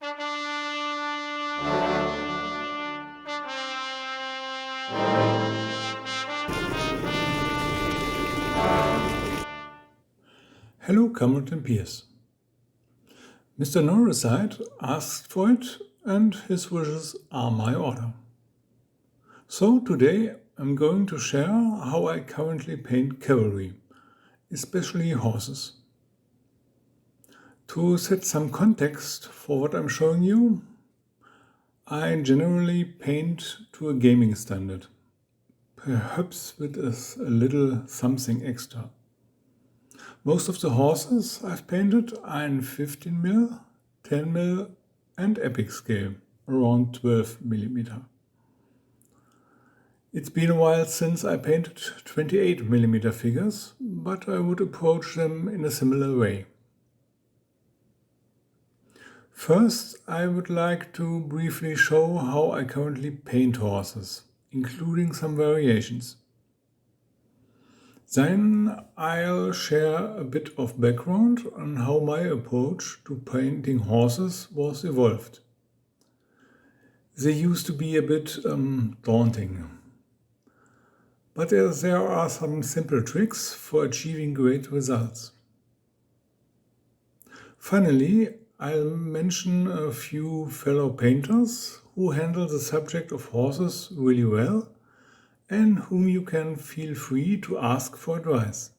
Hello, comrade and peers. Mr. Norriside asked for it, and his wishes are my order. So today I'm going to share how I currently paint cavalry, especially horses. To set some context for what I'm showing you, I generally paint to a gaming standard, perhaps with a little something extra. Most of the horses I've painted are in 15mm, 10mm and epic scale, around 12mm. It's been a while since I painted 28mm figures, but I would approach them in a similar way. First, I would like to briefly show how I currently paint horses, including some variations. Then I'll share a bit of background on how my approach to painting horses was evolved. They used to be a bit daunting, but there are some simple tricks for achieving great results. Finally, I'll mention a few fellow painters who handle the subject of horses really well and whom you can feel free to ask for advice.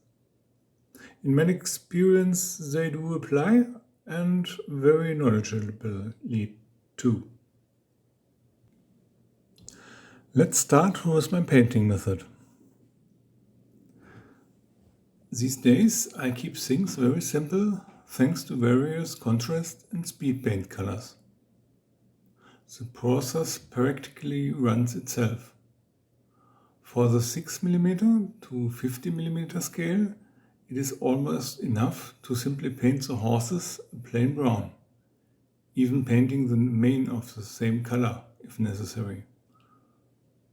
In my experience, they do apply and very knowledgeably too. Let's start with my painting method. These days I keep things very simple thanks to various contrast and speed paint colors. The process practically runs itself. For the 6mm to 50mm scale, it is almost enough to simply paint the horses a plain brown, even painting the mane of the same color if necessary.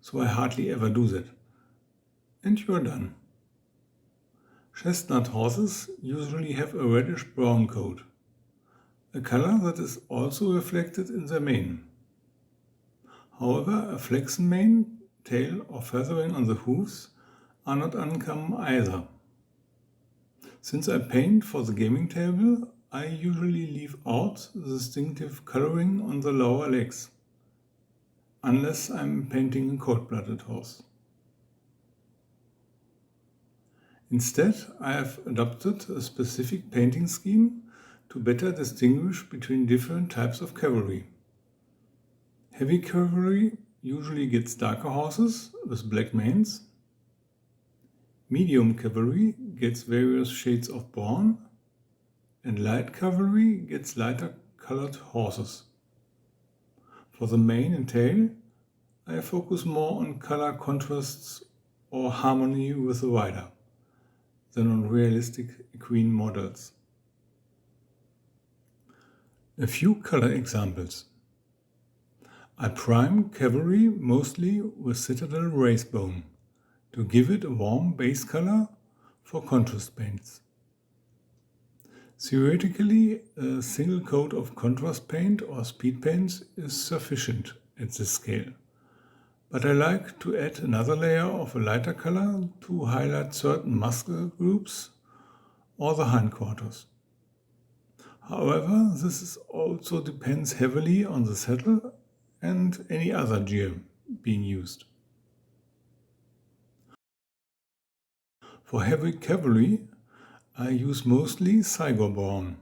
So I hardly ever do that. And you're done. Chestnut horses usually have a reddish-brown coat, a color that is also reflected in their mane. However, a flaxen mane, tail or feathering on the hooves are not uncommon either. Since I paint for the gaming table, I usually leave out the distinctive coloring on the lower legs, unless I'm painting a cold-blooded horse. Instead, I have adopted a specific painting scheme to better distinguish between different types of cavalry. Heavy cavalry usually gets darker horses with black manes. Medium cavalry gets various shades of brown, and light cavalry gets lighter colored horses. For the mane and tail, I focus more on color contrasts or harmony with the rider than on realistic equine models. A few color examples. I prime cavalry mostly with citadel racebone to give it a warm base color for contrast paints. Theoretically, a single coat of contrast paint or speed paints is sufficient at this scale, but I like to add another layer of a lighter color to highlight certain muscle groups or the hindquarters. However, this also depends heavily on the saddle and any other gear being used. For heavy cavalry, I use mostly Cygor brown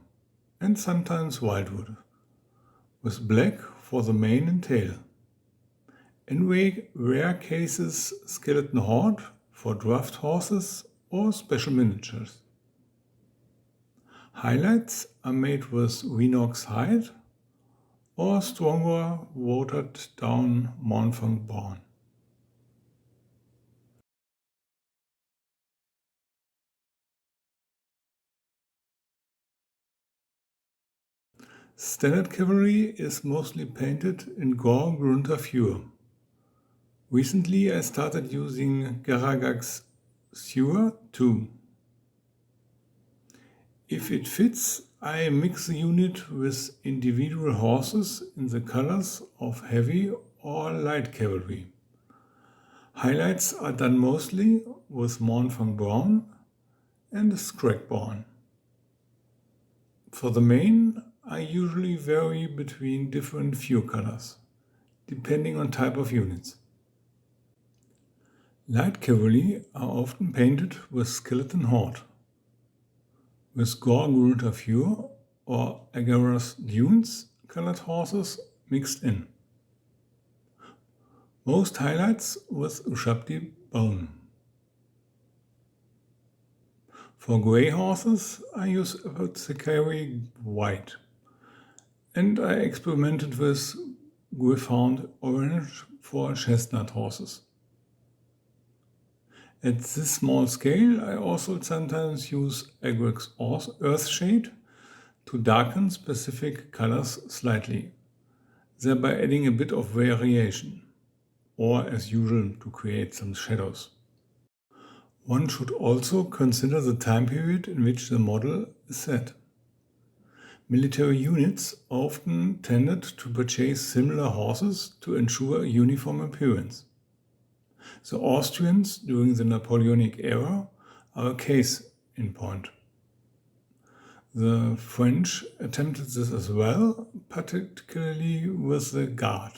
and sometimes wildwood, with black for the mane and tail. In rare cases, skeleton horde for draft horses or special miniatures. Highlights are made with Rhinox hide or stronger watered down Mournfang brown. Standard cavalry is mostly painted in Gore Grunter Fure. Recently I started using Garagag's Fure too. If it fits, I mix the unit with individual horses in the colors of heavy or light cavalry. Highlights are done mostly with Mournfang Brown and Scragborn. For the main, I usually vary between different fuel colors, depending on type of units. Light cavalry are often painted with Skeleton Horde, with Gorgulta Fure or Agaras Dunes colored horses mixed in. Most highlights with Ushabti Bone. For grey horses, I use Apothecary White, and I experimented with Griffhound Orange for chestnut horses. At this small scale, I also sometimes use Agrix Earthshade to darken specific colors slightly, thereby adding a bit of variation, or as usual to create some shadows. One should also consider the time period in which the model is set. Military units often tended to purchase similar horses to ensure a uniform appearance. The Austrians during the Napoleonic era are a case in point. The French attempted this as well, particularly with the Guard.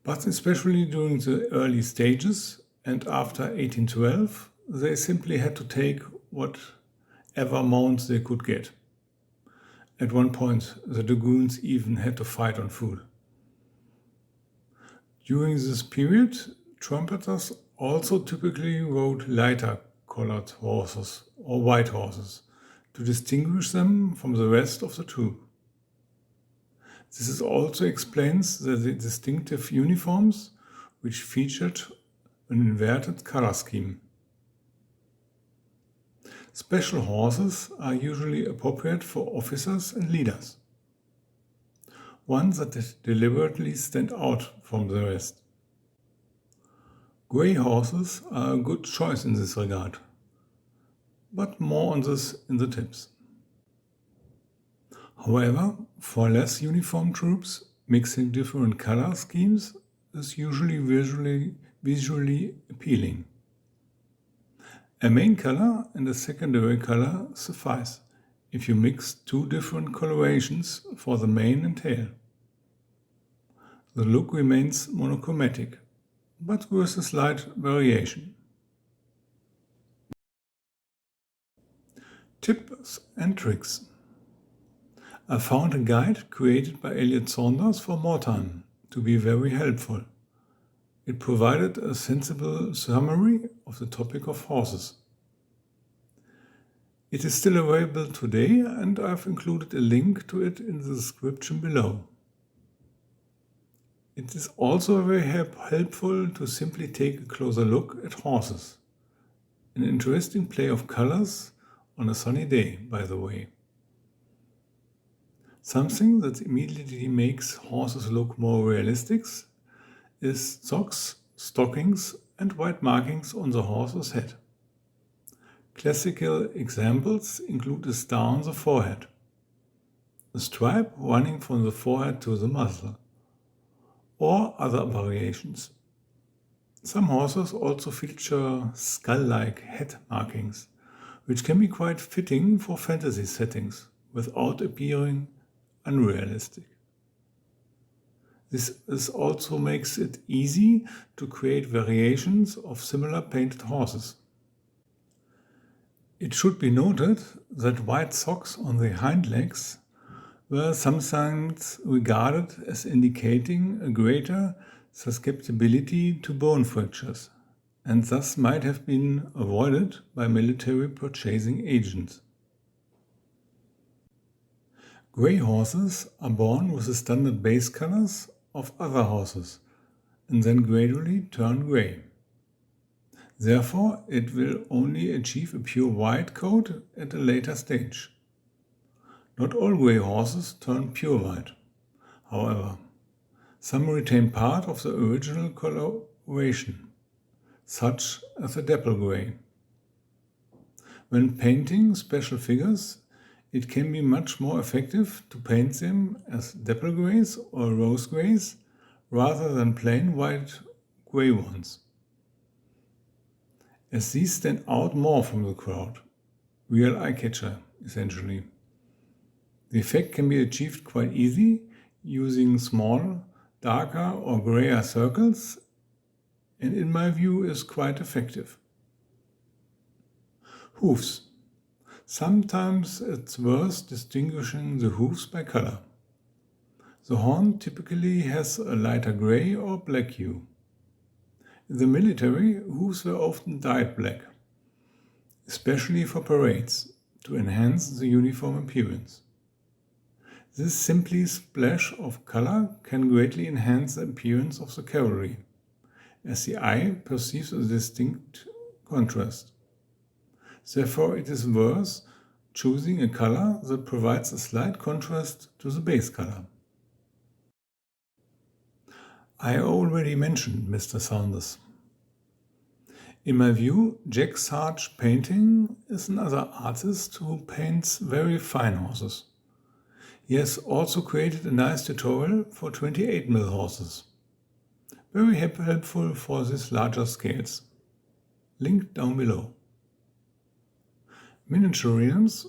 But especially during the early stages and after 1812, they simply had to take whatever mounts they could get. At one point, the dragoons even had to fight on foot. During this period, trumpeters also typically rode lighter colored horses or white horses to distinguish them from the rest of the troop. This also explains the distinctive uniforms which featured an inverted color scheme. Special horses are usually appropriate for officers and leaders, ones that deliberately stand out from the rest. Grey horses are a good choice in this regard, but more on this in the tips. However, for less uniform troops, mixing different color schemes is usually visually appealing. A main color and a secondary color suffice if you mix two different colorations for the mane and tail. The look remains monochromatic, but with a slight variation. Tips and tricks. I found a guide created by Elliot Saunders for wartime to be very helpful. It provided a sensible summary of the topic of horses. It is still available today, and I've included a link to it in the description below. It is also very helpful to simply take a closer look at horses. An interesting play of colors on a sunny day, by the way. Something that immediately makes horses look more realistic is socks, stockings, and white markings on the horse's head. Classical examples include a star on the forehead, a stripe running from the forehead to the muzzle, or other variations. Some horses also feature skull-like head markings, which can be quite fitting for fantasy settings without appearing unrealistic. This also makes it easy to create variations of similar painted horses. It should be noted that white socks on the hind legs were sometimes regarded as indicating a greater susceptibility to bone fractures, and thus might have been avoided by military purchasing agents. Grey horses are born with the standard base colors of other horses and then gradually turn grey. Therefore, it will only achieve a pure white coat at a later stage. Not all grey horses turn pure white. However, some retain part of the original coloration, such as a dapple grey. When painting special figures, it can be much more effective to paint them as dapple greys or rose greys rather than plain white grey ones, as these stand out more from the crowd. Real eye-catcher, essentially. The effect can be achieved quite easy using small, darker or grayer circles, and in my view is quite effective. Hoofs. Sometimes it's worth distinguishing the hoofs by color. The horn typically has a lighter gray or black hue. In the military, hoofs were often dyed black, especially for parades, to enhance the uniform appearance. This simple splash of color can greatly enhance the appearance of the cavalry, as the eye perceives a distinct contrast. Therefore, it is worth choosing a color that provides a slight contrast to the base color. I already mentioned Mr. Saunders. In my view, Jack Sarge Painting is another artist who paints very fine horses. He has also created a nice tutorial for 28mm horses. Very helpful for these larger scales. Link down below. Miniature Realms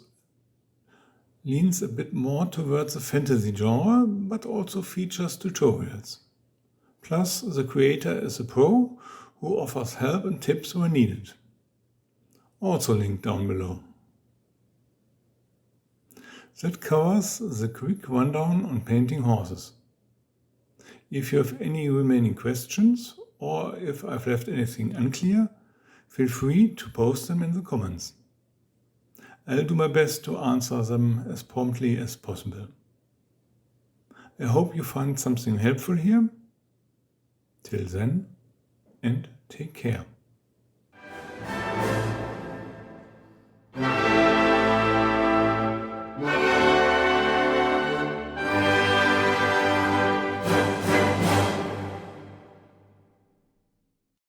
leans a bit more towards the fantasy genre, but also features tutorials. Plus, the creator is a pro who offers help and tips where needed. Also linked down below. That covers the quick rundown on painting horses. If you have any remaining questions, or if I've left anything unclear, feel free to post them in the comments. I'll do my best to answer them as promptly as possible. I hope you find something helpful here. Till then, and take care.